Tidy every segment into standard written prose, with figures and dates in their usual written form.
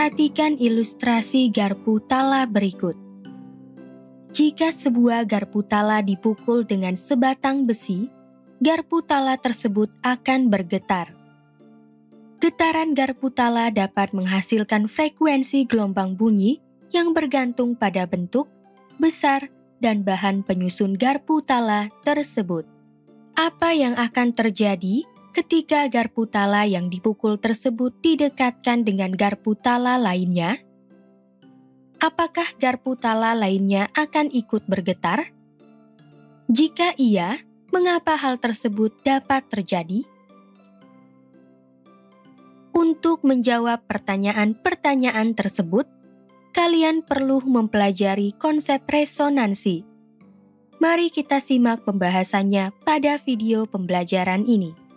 Perhatikan ilustrasi garpu tala berikut. Jika sebuah garpu tala dipukul dengan sebatang besi, garpu tala tersebut akan bergetar. Getaran garpu tala dapat menghasilkan frekuensi gelombang bunyi yang bergantung pada bentuk, besar, dan bahan penyusun garpu tala tersebut. Apa yang akan terjadi ketika garpu tala yang dipukul tersebut didekatkan dengan garpu tala lainnya? Apakah garpu tala lainnya akan ikut bergetar? Jika iya, mengapa hal tersebut dapat terjadi? Untuk menjawab pertanyaan-pertanyaan tersebut, kalian perlu mempelajari konsep resonansi. Mari kita simak pembahasannya pada video pembelajaran ini.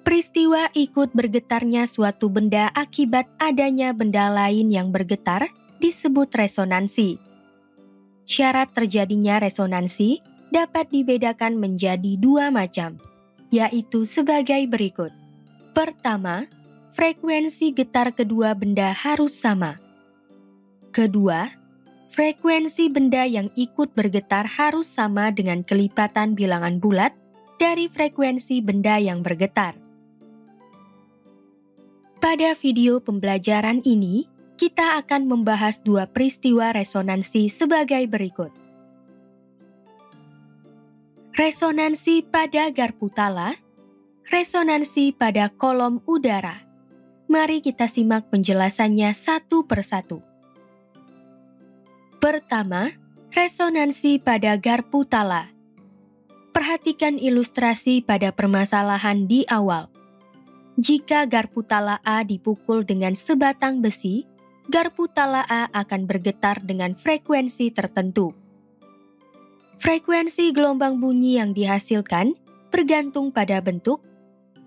Peristiwa ikut bergetarnya suatu benda akibat adanya benda lain yang bergetar disebut resonansi. Syarat terjadinya resonansi dapat dibedakan menjadi dua macam, yaitu sebagai berikut. Pertama, frekuensi getar kedua benda harus sama. Kedua, frekuensi benda yang ikut bergetar harus sama dengan kelipatan bilangan bulat dari frekuensi benda yang bergetar. Pada video pembelajaran ini, kita akan membahas dua peristiwa resonansi sebagai berikut. Resonansi pada garpu tala, resonansi pada kolom udara. Mari kita simak penjelasannya satu persatu. Pertama, resonansi pada garpu tala. Perhatikan ilustrasi pada permasalahan di awal. Jika garpu tala A dipukul dengan sebatang besi, garpu tala A akan bergetar dengan frekuensi tertentu. Frekuensi gelombang bunyi yang dihasilkan bergantung pada bentuk,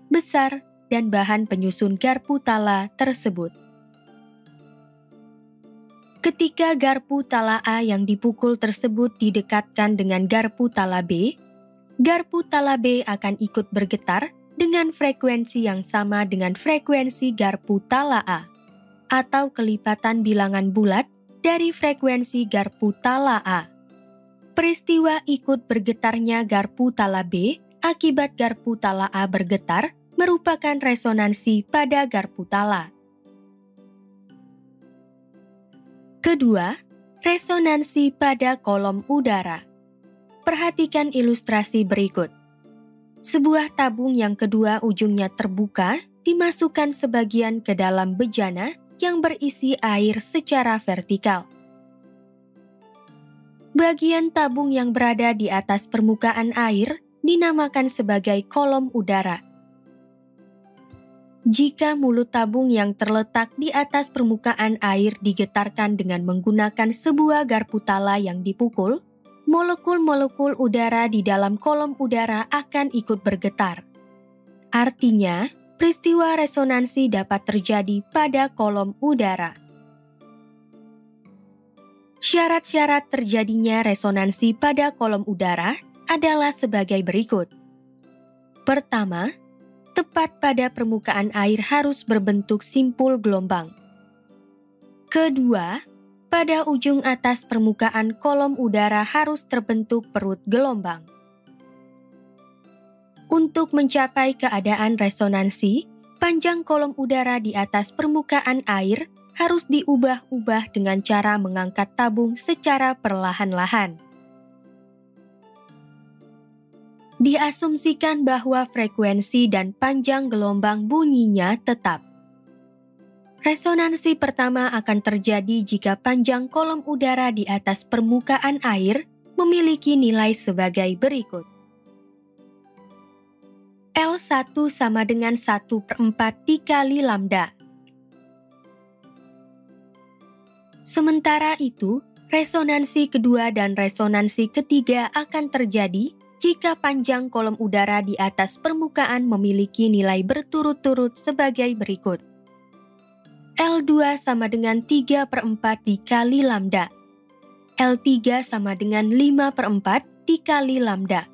besar, dan bahan penyusun garpu tala tersebut. Ketika garpu tala A yang dipukul tersebut didekatkan dengan garpu tala B akan ikut bergetar dengan frekuensi yang sama dengan frekuensi garpu tala A, atau kelipatan bilangan bulat dari frekuensi garpu tala A. Peristiwa ikut bergetarnya garpu tala B akibat garpu tala A bergetar merupakan resonansi pada garpu tala. Kedua, resonansi pada kolom udara. Perhatikan ilustrasi berikut. Sebuah tabung yang kedua ujungnya terbuka dimasukkan sebagian ke dalam bejana yang berisi air secara vertikal. Bagian tabung yang berada di atas permukaan air dinamakan sebagai kolom udara. Jika mulut tabung yang terletak di atas permukaan air digetarkan dengan menggunakan sebuah garpu tala yang dipukul, molekul-molekul udara di dalam kolom udara akan ikut bergetar. Artinya, peristiwa resonansi dapat terjadi pada kolom udara. Syarat-syarat terjadinya resonansi pada kolom udara adalah sebagai berikut. Pertama, tepat pada permukaan air harus berbentuk simpul gelombang. Kedua, pada ujung atas permukaan kolom udara harus terbentuk perut gelombang. Untuk mencapai keadaan resonansi, panjang kolom udara di atas permukaan air harus diubah-ubah dengan cara mengangkat tabung secara perlahan-lahan. Diasumsikan bahwa frekuensi dan panjang gelombang bunyinya tetap. Resonansi pertama akan terjadi jika panjang kolom udara di atas permukaan air memiliki nilai sebagai berikut. L1 sama dengan 1/4 dikali lambda. Sementara itu, resonansi kedua dan resonansi ketiga akan terjadi jika panjang kolom udara di atas permukaan memiliki nilai berturut-turut sebagai berikut. L2 sama dengan 3/4 dikali lambda. L3 sama dengan 5/4 dikali lambda.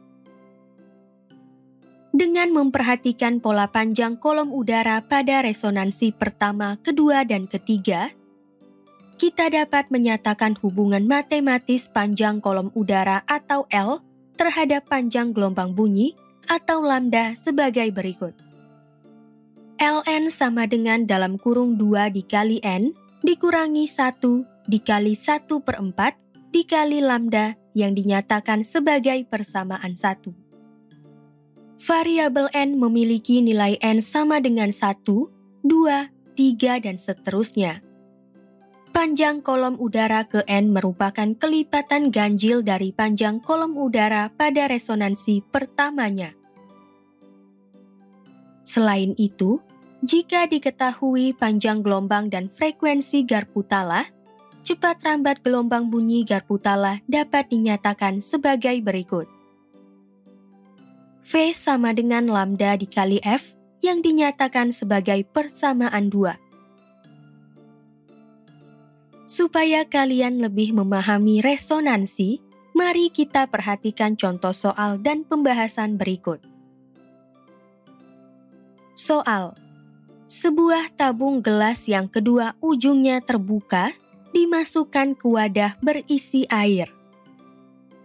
Dengan memperhatikan pola panjang kolom udara pada resonansi pertama, kedua, dan ketiga, kita dapat menyatakan hubungan matematis panjang kolom udara atau L terhadap panjang gelombang bunyi atau lambda sebagai berikut. Ln sama dengan dalam kurung 2 dikali N dikurangi 1 dikali 1/4 dikali lambda yang dinyatakan sebagai persamaan 1. Variabel N memiliki nilai N sama dengan 1, 2, 3, dan seterusnya. Panjang kolom udara ke N merupakan kelipatan ganjil dari panjang kolom udara pada resonansi pertamanya. Selain itu, jika diketahui panjang gelombang dan frekuensi garpu tala, cepat rambat gelombang bunyi garpu tala dapat dinyatakan sebagai berikut. V sama dengan lambda dikali F yang dinyatakan sebagai persamaan 2. Supaya kalian lebih memahami resonansi, mari kita perhatikan contoh soal dan pembahasan berikut. Soal: sebuah tabung gelas yang kedua ujungnya terbuka dimasukkan ke wadah berisi air.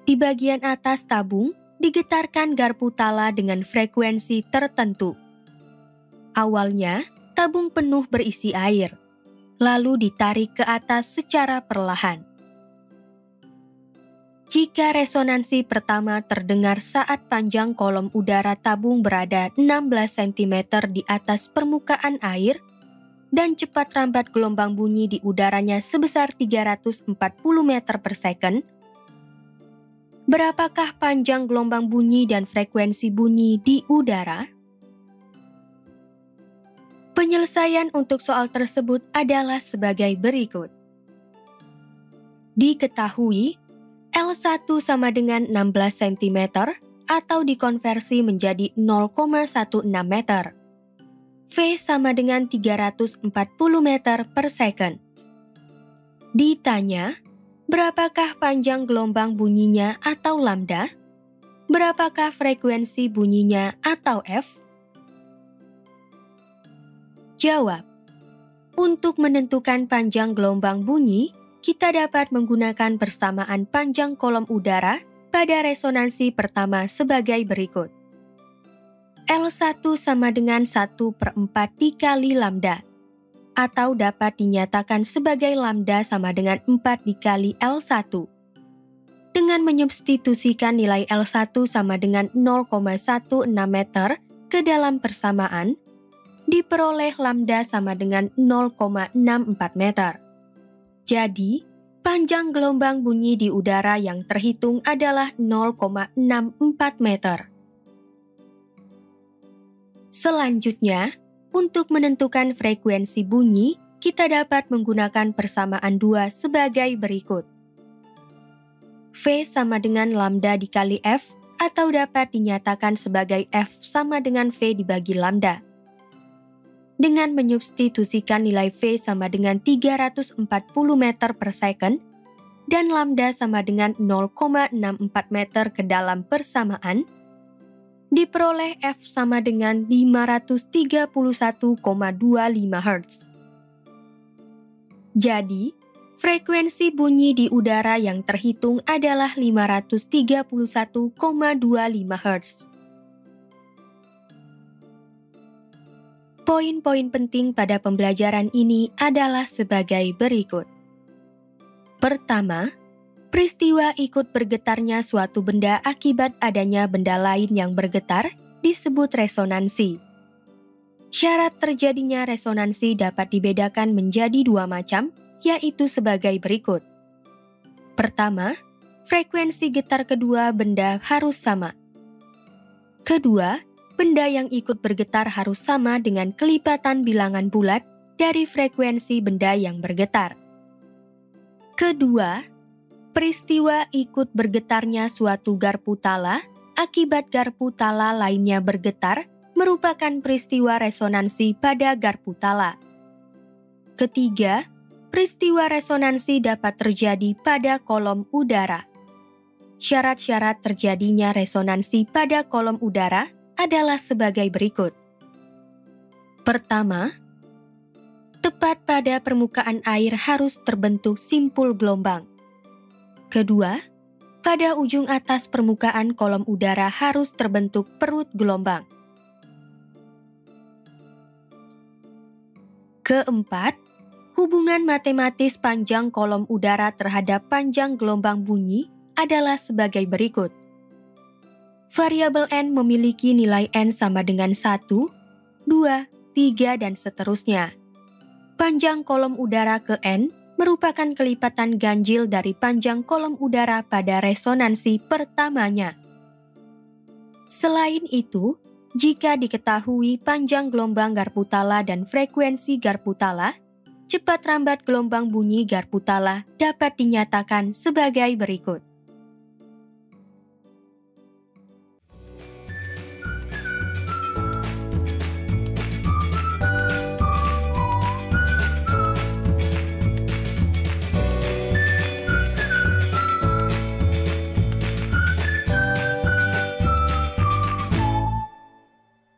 Di bagian atas tabung digetarkan garpu tala dengan frekuensi tertentu. Awalnya, tabung penuh berisi air, lalu ditarik ke atas secara perlahan. Jika resonansi pertama terdengar saat panjang kolom udara tabung berada 16 cm di atas permukaan air dan cepat rambat gelombang bunyi di udaranya sebesar 340 meter per second, berapakah panjang gelombang bunyi dan frekuensi bunyi di udara? Penyelesaian untuk soal tersebut adalah sebagai berikut. Diketahui, L1 sama dengan 16 cm atau dikonversi menjadi 0,16 meter. V sama dengan 340 meter per second. Ditanya, berapakah panjang gelombang bunyinya atau lambda? Berapakah frekuensi bunyinya atau F? Jawab. Untuk menentukan panjang gelombang bunyi, kita dapat menggunakan persamaan panjang kolom udara pada resonansi pertama sebagai berikut. L1 sama dengan 1/4 dikali lambda, atau dapat dinyatakan sebagai lambda sama dengan 4 dikali L1. Dengan menyubstitusikan nilai L1 sama dengan 0,16 meter ke dalam persamaan, diperoleh lambda sama dengan 0,64 meter. Jadi, panjang gelombang bunyi di udara yang terhitung adalah 0,64 meter. Selanjutnya, untuk menentukan frekuensi bunyi, kita dapat menggunakan persamaan 2 sebagai berikut. V sama dengan lambda dikali F atau dapat dinyatakan sebagai F sama dengan V dibagi lambda. Dengan menyubstitusikan nilai V sama dengan 340 meter per second dan lambda sama dengan 0,64 meter ke dalam persamaan, diperoleh F sama dengan 531,25 Hz. Jadi, frekuensi bunyi di udara yang terhitung adalah 531,25 Hz. Poin-poin penting pada pembelajaran ini adalah sebagai berikut. Pertama, peristiwa ikut bergetarnya suatu benda akibat adanya benda lain yang bergetar disebut resonansi. Syarat terjadinya resonansi dapat dibedakan menjadi dua macam, yaitu sebagai berikut. Pertama, frekuensi getar kedua benda harus sama. Kedua, benda yang ikut bergetar harus sama dengan kelipatan bilangan bulat dari frekuensi benda yang bergetar. Kedua, peristiwa ikut bergetarnya suatu garpu tala akibat garpu tala lainnya bergetar merupakan peristiwa resonansi pada garpu tala. Ketiga, peristiwa resonansi dapat terjadi pada kolom udara. Syarat-syarat terjadinya resonansi pada kolom udara adalah sebagai berikut. Pertama, tepat pada permukaan air harus terbentuk simpul gelombang. Kedua, pada ujung atas permukaan kolom udara harus terbentuk perut gelombang. Keempat, hubungan matematis panjang kolom udara terhadap panjang gelombang bunyi adalah sebagai berikut. Variabel n memiliki nilai n sama dengan 1, 2, 3, dan seterusnya. Panjang kolom udara ke n merupakan kelipatan ganjil dari panjang kolom udara pada resonansi pertamanya. Selain itu, jika diketahui panjang gelombang Garputala dan frekuensi Garputala, cepat rambat gelombang bunyi Garputala dapat dinyatakan sebagai berikut.